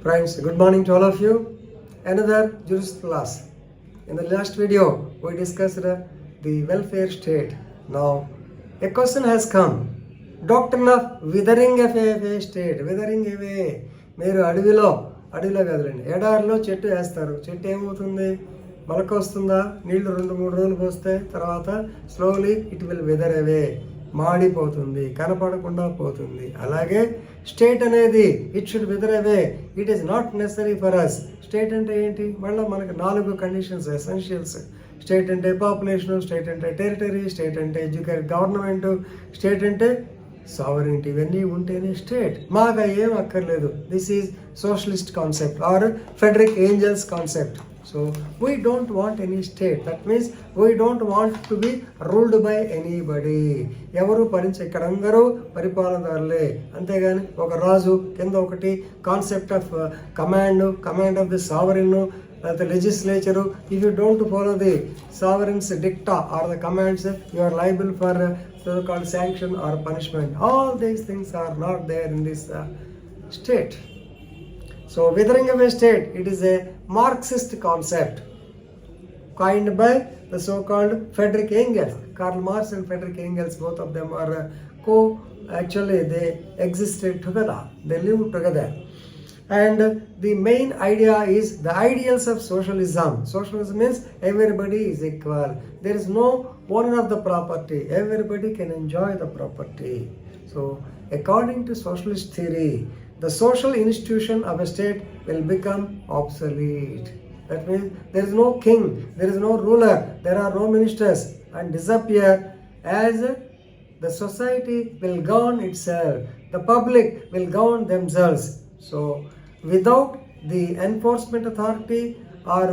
Friends, good morning to all of you. Another juris class. In the last video, we discussed the welfare state. Now, a question has come. Doctrine of withering away state. Withering away. మీరు అడవిలో కదలండి ఎడారిలో చెట్టు వేస్తారు. చెట్టు ఏమవుతుంది? మొలక వస్తుందా? నీళ్లు 2-3 రోజులు పోస్తే తర్వాత స్లోలీ ఇట్ విల్ విదర్ అవే, మాడిపోతుంది, కనపడకుండా పోతుంది. అలాగే స్టేట్ అనేది it should wither away, it is not necessary for us. State అంటే ఏంటి? మళ్ళీ మనకు 4 కండిషన్స్ ఎసెన్షియల్స్. స్టేట్ అంటే పాపులేషన్, స్టేట్ అంటే టెరిటరీ, స్టేట్ అంటే ఎడ్యుకేట్ గవర్నమెంట్, స్టేట్ అంటే సావరెంటీ. ఇవన్నీ ఉంటేనే స్టేట్. మాకు ఏం అక్కర్లేదు. This is socialist concept or Friedrich Engels concept. So we don't want any state. That means we don't want to be ruled by anybody. ఎవరు ఇక్కడ అందరూ పరిపాలనదారులే. అంతేగాని ఒక రాజు కింద ఒకటి concept of command of the sovereign, the legislature. If you don't follow the sovereign's dicta or the commands, you are liable for so-called sanction or punishment. All these things are not there in this state. So withering away state, it is a Marxist concept coined by the so-called Friedrich Engels. Karl Marx and Friedrich Engels, both of them are actually they existed together, they lived together. And the main idea is the ideals of socialism. Socialism means everybody is equal. There is no owner of the property. Everybody can enjoy the property. So according to socialist theory, the social institution of a state will become obsolete. That means there is no king, there is no ruler, there are no ministers, and disappear as the society will govern itself. The public will govern themselves. So without the enforcement authority or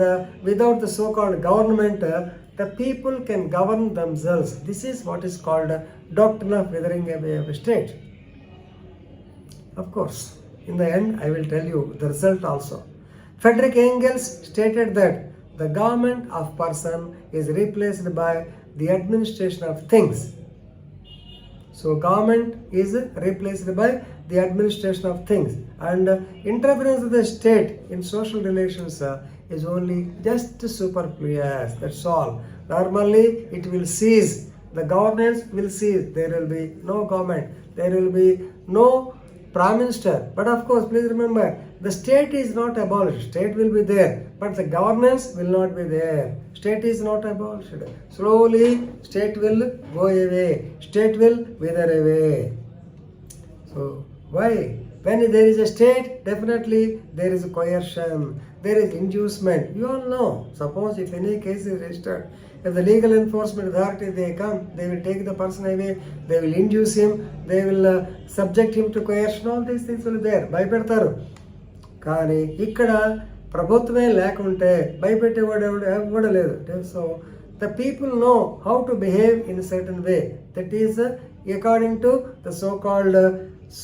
without the so-called government, the people can govern themselves. This is what is called doctrine of withering away of a state. Of course, in the end, I will tell you the result also. Friedrich Engels stated that the government of person is replaced by the administration of things. So government is replaced by the administration of things, and interference of the state in social relations is only just superfluous. That's all. Normally, it will cease. The governance will cease. There will be no government. There will be no Prime Minister. But of course, please remember, the state is not abolished. State will be there, but the governance will not be there. State is not abolished. Slowly, state will go away. State will wither away. So, why? When there is a state, definitely there is a coercion, there is inducement. You all know. Suppose if any case is registered, if the legal enforcement authority they come, they will take the person away, they will induce him, they will subject him to coercion. All these things will be there. భయపెడతారు. కానీ ఇక్కడ ప్రభుత్వమే లేకుంటే భయపెట్టేవాడు ఎవడు లేదు. So the people know how to behave in a certain way. That is according to the so-called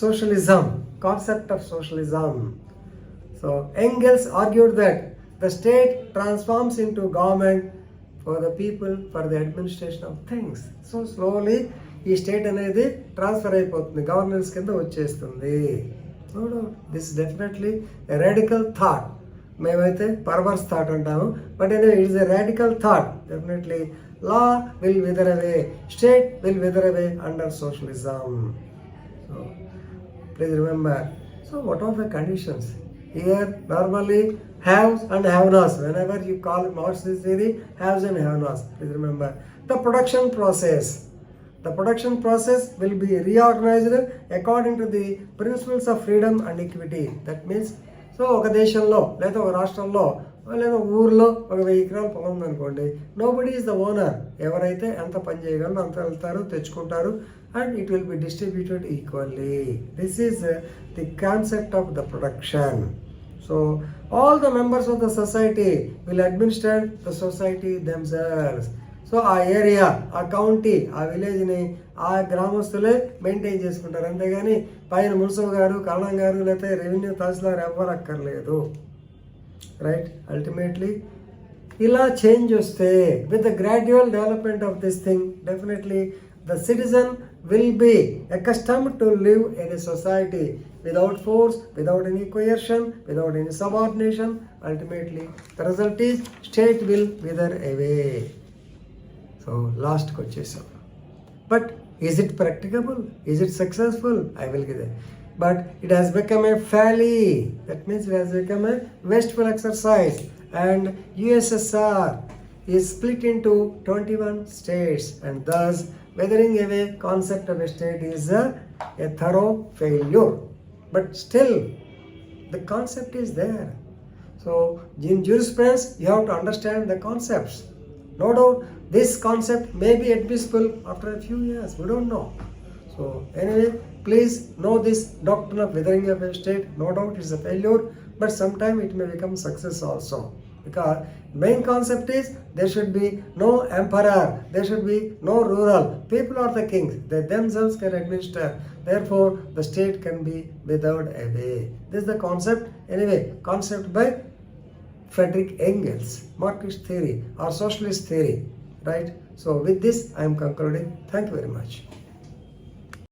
socialism, concept of socialism. So Engels argued that the state transforms into government for the people, for the administration of things. So slowly ఈ state అనేది transfer అయిపోతుంది, governance కింద వచ్చేస్తుంది. This definitely a radical thought. మేమైతే perverse thought అంటాము, but anyway it is a radical thought. Definitely law will wither away, state will wither away under socialism. So please remember. So what are the conditions? Here normally haves and have-nots. Whenever you call Marxist theory, haves and have-nots. Please remember the production process. The production process will be reorganized according to the principles of freedom and equity. That means, so ఒక దేశంలో లేదా ఒక రాష్ట్రంలో లేదా ఊర్లో ఒక 1000 ఎకరాల పొలం ఉందనుకోండి, నోబడీ ఈజ్ ద ఓనర్. ఎవరైతే ఎంత పని చేయగలరో అంత వెళ్తారు, తెచ్చుకుంటారు, and it will be distributed equally. This is the concept of the production. So all the members of the society will administer the society themselves. So ఆ ఏరియా, ఆ county, ఆ విలేజ్ని ఆ గ్రామస్తులే మెయింటైన్ చేసుకుంటారు. అంతేగాని పైన మున్సిపల్ గారు, కరణం గారు, లేకపోతే రెవెన్యూ తహసీల్దార్ ఎవ్వరు అక్కర్లేదు. రైట్? అల్టిమేట్లీ ఇలా చేంజ్ వస్తే with the gradual development of this thing, definitely the citizen will be accustomed to live in a society without force, without any coercion, without any subordination. Ultimately, the result is state will wither away. So, last question. But is it practicable? Is it successful? I will give it. But it has become a folly. That means it has become a wasteful exercise. And USSR is split into 21 states, and thus withering away concept of a state is a thorough failure. But still, the concept is there. So in jurisprudence, you have to understand the concepts. No doubt, this concept may be admissible after a few years. We don't know. So anyway, please know this doctrine of withering of a state. No doubt it's a failure, but sometime it may become success also. Because main concept is there should be no emperor, there should be no ruler. People are the kings, they themselves can administer. Therefore, the state can be withered away. This is the concept. Anyway, concept by Friedrich Engels, Marxist theory or socialist theory, right? So with this, I am concluding. Thank you very much.